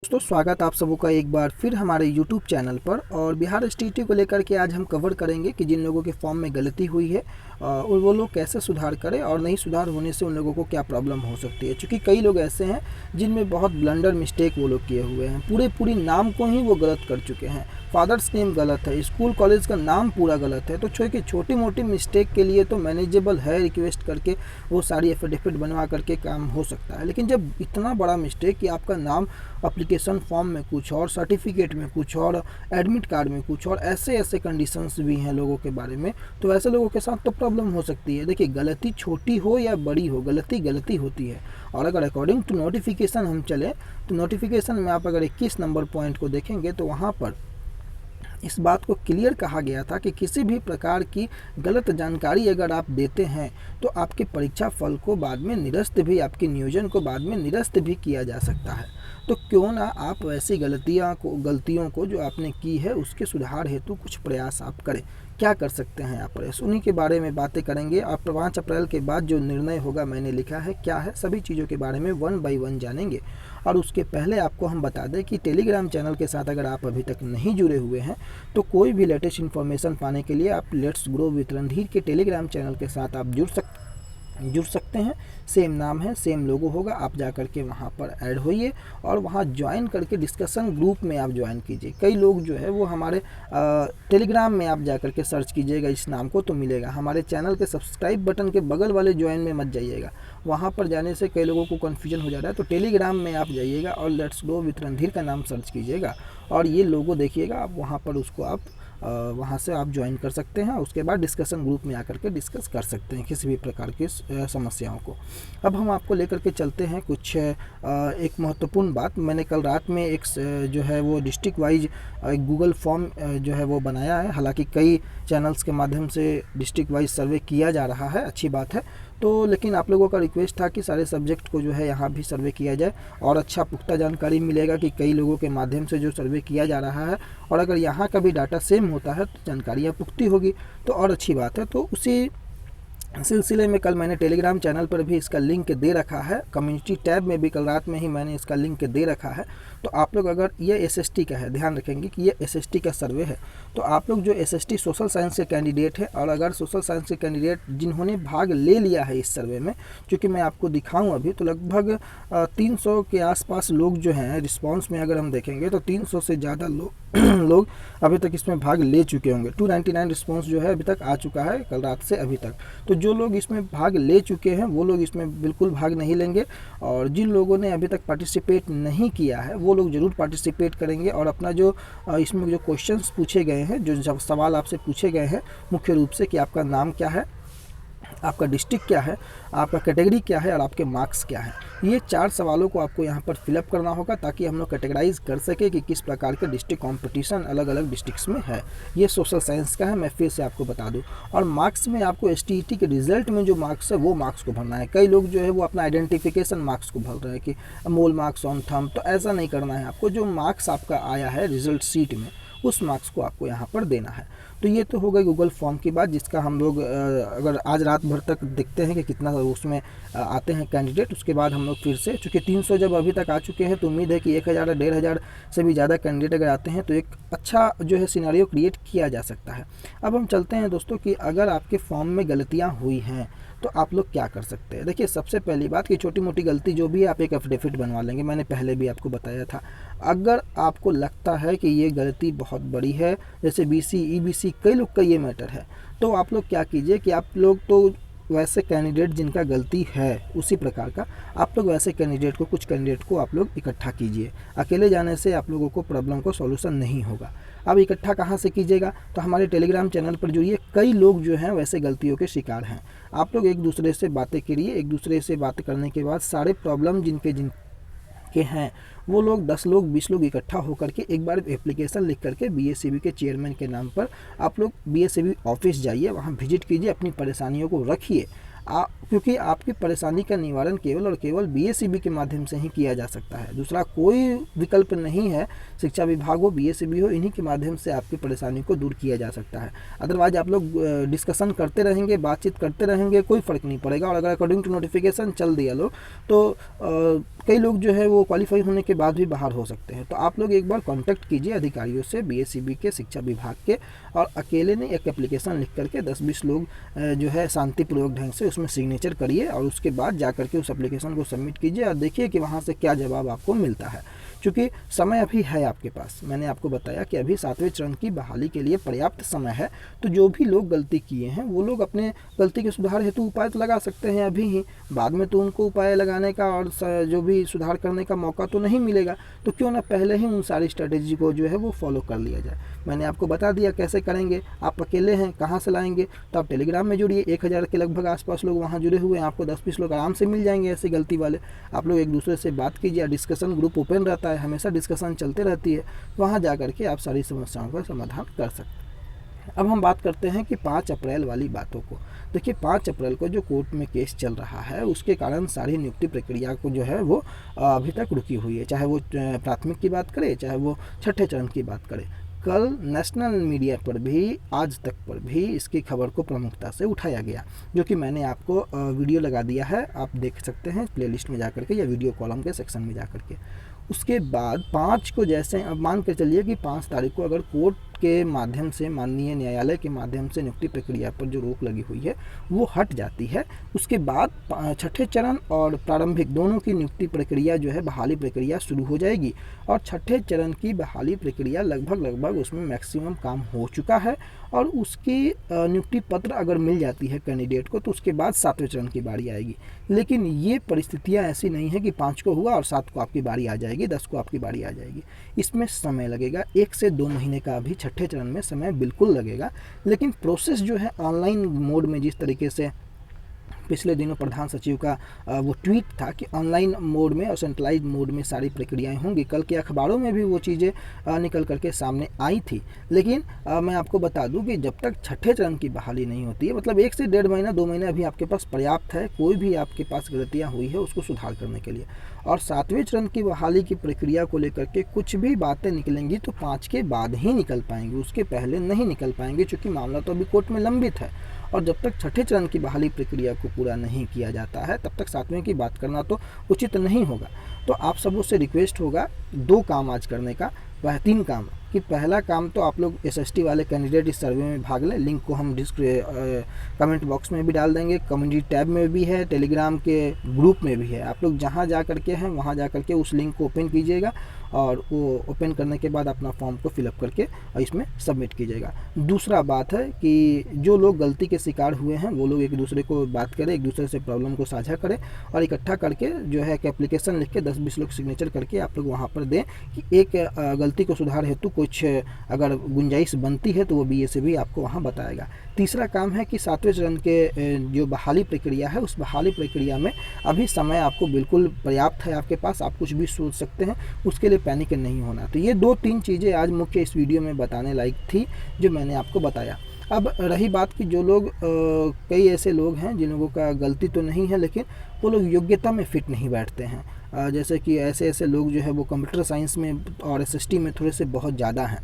दोस्तों स्वागत आप सबों का एक बार फिर हमारे YouTube चैनल पर। और बिहार एसटीईटी को लेकर के आज हम कवर करेंगे कि जिन लोगों के फॉर्म में गलती हुई है और वो लोग कैसे सुधार करें और नहीं सुधार होने से उन लोगों को क्या प्रॉब्लम हो सकती है। क्योंकि कई लोग ऐसे हैं जिनमें बहुत ब्लंडर मिस्टेक वो लोग किए हुए हैं, पूरी नाम को ही वो गलत कर चुके हैं। फादर्स नेम गलत है, स्कूल कॉलेज का नाम पूरा गलत है। तो छोटी मोटी मिस्टेक के लिए तो मैनेजेबल है, रिक्वेस्ट करके वो सारी एफिडेविट बनवा करके काम हो सकता है। लेकिन जब इतना बड़ा मिस्टेक कि आपका नाम एप्लीकेशन फॉर्म में कुछ और, सर्टिफिकेट में कुछ और, एडमिट कार्ड में कुछ और, ऐसे कंडीशंस भी हैं लोगों के बारे में, तो ऐसे लोगों के साथ तो प्रॉब्लम हो सकती है। देखिए, गलती छोटी हो या बड़ी हो, गलती होती है। और अगर अकॉर्डिंग टू नोटिफिकेशन हम चले तो नोटिफिकेशन में आप अगर 21 नंबर पॉइंट को देखेंगे तो वहाँ पर इस बात को क्लियर कहा गया था कि किसी भी प्रकार की गलत जानकारी अगर आप देते हैं तो आपके परीक्षा फल को बाद में निरस्त भी, आपके नियोजन को बाद में निरस्त भी किया जा सकता है। तो क्यों ना आप वैसी गलतियों को जो आपने की है उसके सुधार हेतु कुछ प्रयास आप करें। क्या कर सकते हैं आप प्रयास, उन्हीं के बारे में बातें करेंगे। आप 5 अप्रैल के बाद जो निर्णय होगा, मैंने लिखा है क्या है, सभी चीज़ों के बारे में 1 बाय 1 जानेंगे। और उसके पहले आपको हम बता दें कि टेलीग्राम चैनल के साथ अगर आप अभी तक नहीं जुड़े हुए हैं तो कोई भी लेटेस्ट इन्फॉर्मेशन पाने के लिए आप लेट्स ग्रो विथ रणधीर के टेलीग्राम चैनल के साथ आप जुड़ सकते हैं। सेम नाम है, सेम लोगो होगा, आप जा करके वहाँ पर ऐड होइए और वहाँ ज्वाइन करके डिस्कशन ग्रुप में आप ज्वाइन कीजिए। कई लोग जो है वो हमारे टेलीग्राम में आप जा करके सर्च कीजिएगा इस नाम को तो मिलेगा। हमारे चैनल के सब्सक्राइब बटन के बगल वाले ज्वाइन में मत जाइएगा, वहाँ पर जाने से कई लोगों को कन्फ्यूजन हो जा रहा है। तो टेलीग्राम में आप जाइएगा और लेट्स ग्रो विथ रणधीर का नाम सर्च कीजिएगा और ये लोगो देखिएगा आप, वहाँ पर उसको आप वहाँ से आप ज्वाइन कर सकते हैं। उसके बाद डिस्कशन ग्रुप में आकर के डिस्कस कर सकते हैं किसी भी प्रकार की समस्याओं को। अब हम आपको लेकर के चलते हैं कुछ एक महत्वपूर्ण बात। मैंने कल रात में एक जो है वो डिस्ट्रिक्ट वाइज एक गूगल फॉर्म जो है वो बनाया है। हालांकि कई चैनल्स के माध्यम से डिस्ट्रिक्ट वाइज सर्वे किया जा रहा है, अच्छी बात है। तो लेकिन आप लोगों का रिक्वेस्ट था कि सारे सब्जेक्ट को जो है यहाँ भी सर्वे किया जाए और अच्छा पुख्ता जानकारी मिलेगा कि कई लोगों के माध्यम से जो सर्वे किया जा रहा है, और अगर यहाँ का भी डाटा सेम होता है तो जानकारियाँ पुख्ती होगी तो और अच्छी बात है। तो उसी सिलसिले में कल मैंने टेलीग्राम चैनल पर भी इसका लिंक दे रखा है, कम्युनिटी टैब में भी कल रात में ही मैंने इसका लिंक दे रखा है। तो आप लोग अगर ये एसएसटी का है, ध्यान रखेंगे कि ये एसएसटी का सर्वे है, तो आप लोग जो एसएसटी सोशल साइंस के कैंडिडेट है और अगर सोशल साइंस के कैंडिडेट जिन्होंने भाग ले लिया है इस सर्वे में, क्योंकि मैं आपको दिखाऊँ अभी तो लगभग 300 के आसपास लोग जो हैं रिस्पॉन्स में, अगर हम देखेंगे तो 300 से ज़्यादा लोग अभी तक इसमें भाग ले चुके होंगे। 299 रिस्पॉन्स जो है अभी तक आ चुका है कल रात से अभी तक। तो जो लोग इसमें भाग ले चुके हैं वो लोग इसमें बिल्कुल भाग नहीं लेंगे, और जिन लोगों ने अभी तक पार्टिसिपेट नहीं किया है वो लोग ज़रूर पार्टिसिपेट करेंगे और अपना जो इसमें जो क्वेश्चंस पूछे गए हैं, जो सवाल आपसे पूछे गए हैं मुख्य रूप से कि आपका नाम क्या है, आपका डिस्ट्रिक्ट क्या है, आपका कैटेगरी क्या है और आपके मार्क्स क्या है, ये 4 सवालों को आपको यहाँ पर फिलअप करना होगा ताकि हम लोग कैटेगराइज कर सके कि किस प्रकार के डिस्ट्रिक्ट कंपटीशन अलग अलग डिस्ट्रिक्ट्स में है। ये सोशल साइंस का है, मैं फिर से आपको बता दूं। और मार्क्स में आपको एसटीईटी के रिजल्ट में जो मार्क्स है वो मार्क्स को भरना है। कई लोग जो है वो अपना आइडेंटिफिकेशन मार्क्स को भर रहे हैं कि मोल मार्क्स ऑन थंब, तो ऐसा नहीं करना है आपको। जो मार्क्स आपका आया है रिजल्ट सीट में उस मार्क्स को आपको यहाँ पर देना है। तो ये तो हो गई गूगल फॉर्म की बात, जिसका हम लोग अगर आज रात भर तक देखते हैं कि कितना उसमें आते हैं कैंडिडेट, उसके बाद हम लोग फिर से, चूँकि 300 जब अभी तक आ चुके हैं तो उम्मीद है कि 1000 1500 से भी ज़्यादा कैंडिडेट अगर आते हैं तो एक अच्छा जो है सिनेरियो क्रिएट किया जा सकता है। अब हम चलते हैं दोस्तों कि अगर आपके फॉर्म में गलतियाँ हुई हैं तो आप लोग क्या कर सकते हैं। देखिए, सबसे पहली बात कि छोटी मोटी गलती जो भी है आप एक एफिडेविट बनवा लेंगे, मैंने पहले भी आपको बताया था। अगर आपको लगता है कि ये गलती बहुत बड़ी है, जैसे बीसी ईबीसी कई लोग का ये मैटर है, तो आप लोग क्या कीजिए कि आप लोग तो वैसे कैंडिडेट जिनका गलती है उसी प्रकार का आप लोग वैसे कैंडिडेट को, कुछ कैंडिडेट को आप लोग इकट्ठा कीजिए। अकेले जाने से आप लोगों को प्रॉब्लम को सॉल्यूशन नहीं होगा। अब इकट्ठा कहाँ से कीजिएगा, तो हमारे टेलीग्राम चैनल पर जुड़िए। कई लोग जो हैं वैसे गलतियों के शिकार हैं। आप लोग एक दूसरे से बातें करिए, एक दूसरे से बात करने के बाद सारे प्रॉब्लम जिनके हैं वो लोग 10 लोग 20 लोग इकट्ठा होकर के एक बार एप्लीकेशन लिख करके बीएसईबी के चेयरमैन के नाम पर आप लोग बीएसईबी ऑफिस जाइए, वहाँ विजिट कीजिए, अपनी परेशानियों को रखिए। क्योंकि आपकी परेशानी का निवारण केवल और केवल बीएसईबी के माध्यम से ही किया जा सकता है, दूसरा कोई विकल्प नहीं है। शिक्षा विभाग हो, बीएसईबी हो, इन्हीं के माध्यम से आपकी परेशानी को दूर किया जा सकता है। अदरवाइज आप लोग डिस्कशन करते रहेंगे, बातचीत करते रहेंगे, कोई फ़र्क नहीं पड़ेगा। और अगर अकॉर्डिंग टू नोटिफिकेशन चल दिया लोग तो कई लोग जो है वो क्वालिफाई होने के बाद भी बाहर हो सकते हैं। तो आप लोग एक बार कांटेक्ट कीजिए अधिकारियों से, बीएसईबी के शिक्षा विभाग के, और अकेले ने एक एप्लीकेशन लिख करके 10-20 लोग जो है शांतिपूर्वक ढंग से उसमें सिग्नेचर करिए और उसके बाद जा करके उस एप्लीकेशन को सबमिट कीजिए और देखिए कि वहाँ से क्या जवाब आपको मिलता है। क्योंकि समय अभी है आपके पास, मैंने आपको बताया कि अभी 7वें चरण की बहाली के लिए पर्याप्त समय है। तो जो भी लोग गलती किए हैं वो लोग अपने गलती के सुधार हेतु उपाय तो लगा सकते हैं अभी ही, बाद में तो उनको उपाय लगाने का और जो भी सुधार करने का मौका तो नहीं मिलेगा। तो क्यों ना पहले ही उन सारी स्ट्रेटेजी को जो है वो फॉलो कर लिया जाए। मैंने आपको बता दिया कैसे करेंगे। आप अकेले हैं, कहाँ से लाएंगे? तो आप टेलीग्राम में जुड़िए, 1000 के लगभग आसपास लोग वहाँ जुड़े हुए हैं, आपको 10-20 लोग आराम से मिल जाएंगे ऐसी गलती वाले। आप लोग एक दूसरे से बात कीजिए, डिस्कशन ग्रुप ओपन रहता है, हमेशा डिस्कशन चलते रहती है, वहाँ जा करके आप सारी समस्याओं का समाधान कर सकते हैं। अब हम बात करते हैं कि 5 अप्रैल वाली बातों को। देखिए 5 अप्रैल को जो कोर्ट में केस चल रहा है उसके कारण सारी नियुक्ति प्रक्रिया को जो है वो अभी तक रुकी हुई है, चाहे वो प्राथमिक की बात करें चाहे वो छठे चरण की बात करें। कल नेशनल मीडिया पर भी, आज तक पर भी इसकी खबर को प्रमुखता से उठाया गया, जो कि मैंने आपको वीडियो लगा दिया है, आप देख सकते हैं प्लेलिस्ट में जाकर के या वीडियो कॉलम के सेक्शन में जाकर के। उसके बाद 5 को, जैसे अब मान कर चलिए कि 5 तारीख को अगर कोर्ट के माध्यम से, माननीय न्यायालय के माध्यम से नियुक्ति प्रक्रिया पर जो रोक लगी हुई है वो हट जाती है, उसके बाद छठे चरण और प्रारंभिक दोनों की नियुक्ति प्रक्रिया जो है, बहाली प्रक्रिया शुरू हो जाएगी। और छठे चरण की बहाली प्रक्रिया लगभग उसमें मैक्सिमम काम हो चुका है और उसकी नियुक्ति पत्र अगर मिल जाती है कैंडिडेट को तो उसके बाद 7वें चरण की बारी आएगी। लेकिन ये परिस्थितियाँ ऐसी नहीं है कि 5 को हुआ और 7 को आपकी बारी आ जाएगी, 10 को आपकी बारी आ जाएगी। इसमें समय लगेगा, 1 से 2 महीने का भी छठे चरण में समय बिल्कुल लगेगा। लेकिन प्रोसेस जो है ऑनलाइन मोड में, जिस तरीके से पिछले दिनों प्रधान सचिव का वो ट्वीट था कि ऑनलाइन मोड में और सेंट्रलाइज मोड में सारी प्रक्रियाएं होंगी, कल के अखबारों में भी वो चीज़ें निकल करके सामने आई थी। लेकिन मैं आपको बता दूं कि जब तक छठे चरण की बहाली नहीं होती है, मतलब 1 से 1.5 महीना 2 महीना अभी आपके पास पर्याप्त है कोई भी आपके पास गलतियाँ हुई है उसको सुधार करने के लिए। और 7वें चरण की बहाली की प्रक्रिया को लेकर के कुछ भी बातें निकलेंगी तो 5 के बाद ही निकल पाएंगी, उसके पहले नहीं निकल पाएंगे, क्योंकि मामला तो अभी कोर्ट में लंबित है। और जब तक छठे चरण की बहाली प्रक्रिया को पूरा नहीं किया जाता है तब तक 7वें की बात करना तो उचित नहीं होगा। तो आप सबों से रिक्वेस्ट होगा 2 काम आज करने का, वह 3 काम कि पहला काम तो आप लोग एसएसटी वाले कैंडिडेट इस सर्वे में भाग लें। लिंक को हम कमेंट बॉक्स में भी डाल देंगे, कम्युनिटी टैब में भी है, टेलीग्राम के ग्रुप में भी है। आप लोग जहां जा करके हैं वहां जा करके उस लिंक को ओपन कीजिएगा और वो ओपन करने के बाद अपना फॉर्म को फिलअप करके और इसमें सबमिट कीजिएगा। दूसरा बात है कि जो लोग गलती के शिकार हुए हैं वो लोग एक दूसरे को बात करें, एक दूसरे से प्रॉब्लम को साझा करें और इकट्ठा करके जो है एक एप्लीकेशन लिख के 10-20 लोग सिग्नेचर करके आप लोग वहाँ पर दें कि एक गलती को सुधार हेतु कुछ अगर गुंजाइश बनती है तो वो बीएसईबी आपको वहाँ बताएगा। तीसरा काम है कि 7वें चरण के जो बहाली प्रक्रिया है उस बहाली प्रक्रिया में अभी समय आपको बिल्कुल पर्याप्त है आपके पास, आप कुछ भी सोच सकते हैं, उसके लिए पैनिक नहीं होना। तो ये 2-3 चीज़ें आज मुख्य इस वीडियो में बताने लायक थी जो मैंने आपको बताया। अब रही बात कि जो लोग कई ऐसे लोग हैं जिन लोगों का गलती तो नहीं है लेकिन वो लोग योग्यता में फिट नहीं बैठते हैं, जैसे कि ऐसे लोग जो है वो कंप्यूटर साइंस में और एसएसटी में थोड़े से बहुत ज़्यादा हैं,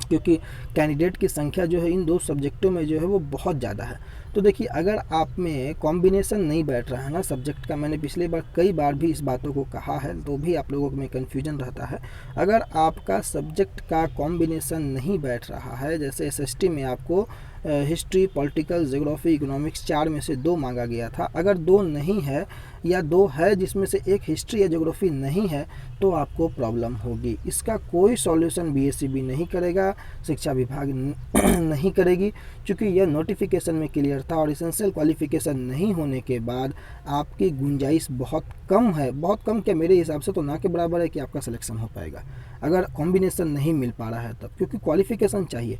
क्योंकि कैंडिडेट की संख्या जो है इन 2 सब्जेक्टों में जो है वो बहुत ज़्यादा है। तो देखिए अगर आप में कॉम्बिनेशन नहीं बैठ रहा है ना सब्जेक्ट का, मैंने पिछले बार कई बार भी इस बातों को कहा है तो भी आप लोगों में कन्फ्यूजन रहता है। अगर आपका सब्जेक्ट का कॉम्बिनेशन नहीं बैठ रहा है, जैसे एसएसटी में आपको हिस्ट्री, पॉलिटिकल, ज्योग्राफी, इकोनॉमिक्स 4 में से 2 मांगा गया था, अगर 2 नहीं है या 2 है जिसमें से एक हिस्ट्री या ज्योग्राफी नहीं है तो आपको प्रॉब्लम होगी। इसका कोई सॉल्यूशन बीएसईबी नहीं करेगा, शिक्षा विभाग नहीं करेगी, क्योंकि यह नोटिफिकेशन में क्लियर था और एसेंशियल क्वालिफिकेशन नहीं होने के बाद आपकी गुंजाइश बहुत कम है। बहुत कम क्या, मेरे हिसाब से तो ना के बराबर है कि आपका सिलेक्शन हो पाएगा अगर कॉम्बिनेशन नहीं मिल पा रहा है तब, क्योंकि क्वालिफिकेशन चाहिए।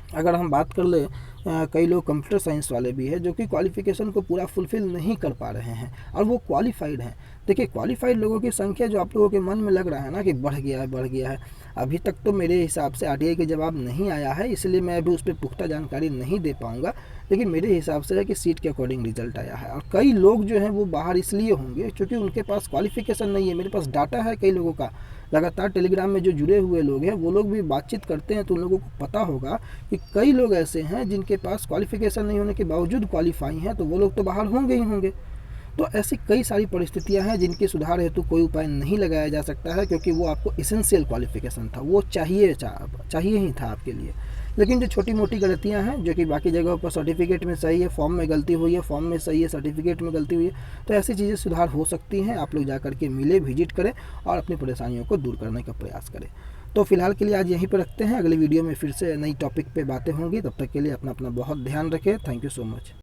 अगर हम बात कर ले कई लोग कंप्यूटर साइंस वाले भी हैं जो कि क्वालिफिकेशन को पूरा फुलफिल नहीं कर पा रहे हैं और वो क्वालिफाइड हैं। देखिए क्वालिफाइड लोगों की संख्या जो आप लोगों के मन में लग रहा है ना कि बढ़ गया है, अभी तक तो मेरे हिसाब से आरटीआई के जवाब नहीं आया है, इसलिए मैं अभी उस पर पुख्ता जानकारी नहीं दे पाऊँगा, लेकिन मेरे हिसाब से है कि सीट के अकॉर्डिंग रिजल्ट आया है। और कई लोग जो हैं वो बाहर इसलिए होंगे क्योंकि उनके पास क्वालिफिकेशन नहीं है। मेरे पास डाटा है कई लोगों का, लगातार टेलीग्राम में जो जुड़े हुए लोग हैं वो लोग भी बातचीत करते हैं तो उन लोगों को पता होगा कि कई लोग ऐसे हैं जिनके पास क्वालिफिकेशन नहीं होने के बावजूद क्वालिफाई हैं, तो वो लोग तो बाहर होंगे ही होंगे। तो ऐसी कई सारी परिस्थितियां हैं जिनके सुधार हेतु कोई उपाय नहीं लगाया जा सकता है, क्योंकि वो आपको इसेंशियल क्वालिफिकेशन था, वो चाहिए ही था आपके लिए। लेकिन जो छोटी मोटी गलतियां हैं जो कि बाकी जगहों पर सर्टिफिकेट में सही है, फॉर्म में गलती हुई है, फॉर्म में सही है, सर्टिफिकेट में गलती हुई है, तो ऐसी चीज़ें सुधार हो सकती हैं। आप लोग जा करके मिले, विजिट करें और अपनी परेशानियों को दूर करने का प्रयास करें। तो फिलहाल के लिए आज यहीं पर रखते हैं, अगली वीडियो में फिर से नई टॉपिक पे बातें होंगी। तब तक के लिए अपना अपना बहुत ध्यान रखें। Thank you so much.